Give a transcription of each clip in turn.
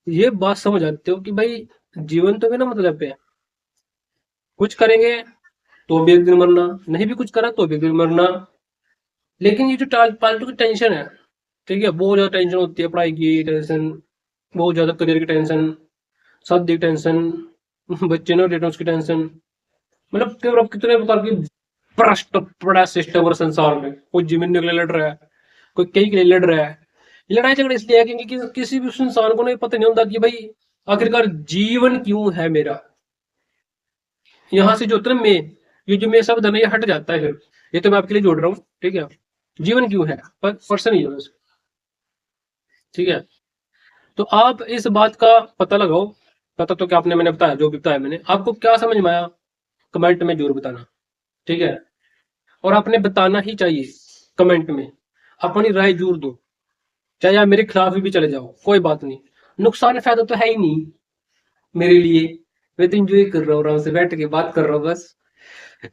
ये बात समझ आते हो कि भाई जीवन तो बिना मतलब पे है। कुछ करेंगे तो भी एक दिन मरना, नहीं भी कुछ करा तो भी एक दिन मरना। लेकिन ये जो फालतू की टेंशन है, ठीक है, बहुत ज्यादा टेंशन होती है, पढ़ाई की टेंशन, बहुत ज्यादा करियर की टेंशन, शादी की टेंशन, बच्चे ने रिटर्न की टेंशन, मतलब कितने प्रकार की भ्रष्ट बड़ा सिस्टम और संसार में, कोई जमीन के लिए लड़ रहा है, कोई कई के लिए लड़ रहा है। लड़ाई झगड़े इसलिए है क्योंकि किसी भी उस इंसान को नहीं पता नहीं होता कि भाई आखिरकार जीवन क्यों है मेरा। यहाँ से जो होता है ना मैं, ये जो मैं शब्द है ना ये हट जाता है फिर। ये तो मैं आपके लिए जोड़ रहा हूँ, ठीक है। जीवन क्यों है, पर पर्सन ही है बस, ठीक है। तो आप इस बात का पता लगाओ। पता तो क्या, आपने मैंने बताया, जो भी बताया मैंने आपको क्या समझ में आया, कमेंट में जरूर बताना, ठीक है। और आपने बताना ही चाहिए कमेंट में, अपनी राय जरूर दो, चाहे आप मेरे खिलाफ भी चले जाओ, कोई बात नहीं। नुकसान फायदा तो है ही नहीं मेरे लिए। मैं तो इंजॉय कर रहा हूँ, आराम से बैठ के बात कर रहा हूँ बस।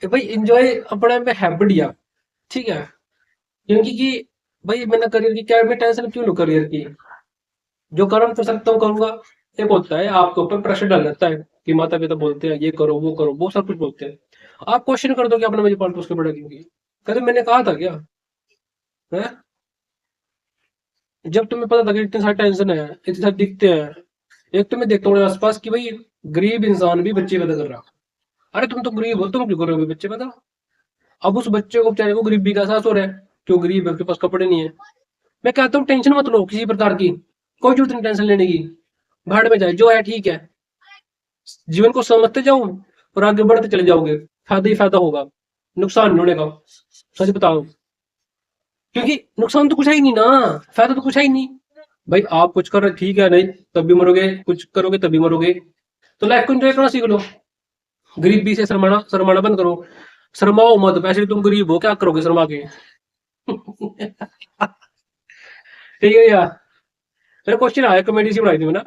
भाई इंजॉय अपने में है बढ़िया, ठीक है। क्योंकि कि भाई मैंने करियर की क्या, मैं टेंशन क्यों लूं करियर की, जो कर्म कर सकता हूँ करूंगा। एक होता है आपके ऊपर प्रेशर डाल जाता है कि माता पिता बोलते हैं ये करो वो सब कुछ बोलते हैं। आप क्वेश्चन कर दो कि आपने मुझे पाल पोस के बड़ा क्यों किया, कहते मैंने कहा था क्या है। जब तुम्हें पता था कि इतने सारे टेंशन है, इतने सारे दिखते हैं। एक तो मैं देखता हूँ आसपास की भाई गरीब इंसान भी बच्चे पैदा कर रहा। अरे तुम तो गरीब हो, तुम क्यों करोगे बच्चे पैदा। अब उस बच्चे को बेचारे को गरीबी का एहसास हो रहा है, जो गरीब है उसके पास कपड़े नहीं है। मैं कहता हूँ टेंशन मत लो किसी प्रकार की, कोई जरूरत नहीं टेंशन लेने की। भाड़ में जाए जो है ठीक है। जीवन को समझते जाओ और आगे बढ़ते चले जाओगे, फायदा ही फायदा होगा, नुकसान नहीं होने का। सच बताओ, क्योंकि नुकसान तो कुछ है ही नहीं ना, फायदा तो कुछ है ही नहीं। भाई आप कुछ कर रहे ठीक है, नहीं तब भी मरोगे, कुछ करोगे तब भी मरोगे। तो लाइफ को एंजॉय करना सीख लो, गरीबी से शर्माना शर्माना बंद करो। शर्माओ मत, वैसे भी तुम गरीब हो, क्या करोगे शर्मा के। ठीक है यार। मेरा क्वेश्चन आया, कमेडी सी बनाई थी मैंने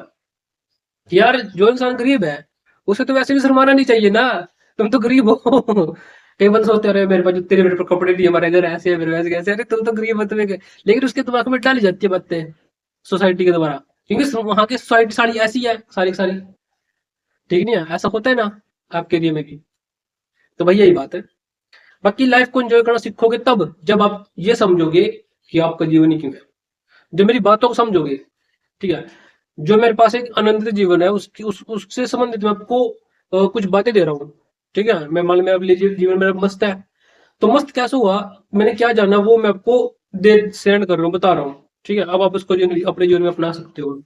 कि यार जो इंसान गरीब है उसे तो वैसे भी शर्माना नहीं चाहिए ना, तुम तो गरीब हो। कई बंद सोचते रहे मेरे पास तेरे मेरे पर कपड़े नहीं, हमारे घर ऐसे है मेरे वैसे कैसे, अरे तुम तो गरीब हो तुम्हें लेकिन उसके दिमाग में डाली जाती है बातें सोसाइटी के द्वारा, क्योंकि वहां की सोसाइटी सारी ऐसी है, सारी की सारी, ठीक नहीं है, ऐसा होता है ना आपके एरिया में भी। तो भाई यही बात है। बाकी लाइफ को एंजॉय करना सीखोगे तब जब आप ये समझोगे कि आपका जीवन ही क्यों है, जब मेरी बातों को समझोगे, ठीक है। जो मेरे पास एक आनंदित जीवन है उसकी उससे संबंधित मैं आपको कुछ बातें दे रहा हूँ, ठीक है। मैं मान लो मैं अब जीवन मेरा मस्त है, तो मस्त कैसे हुआ, मैंने क्या जाना वो मैं आपको दे सेंड कर रहा हूँ, बता रहा हूँ, ठीक है। अब आप उसको अपने जीवन में अपना सकते हो।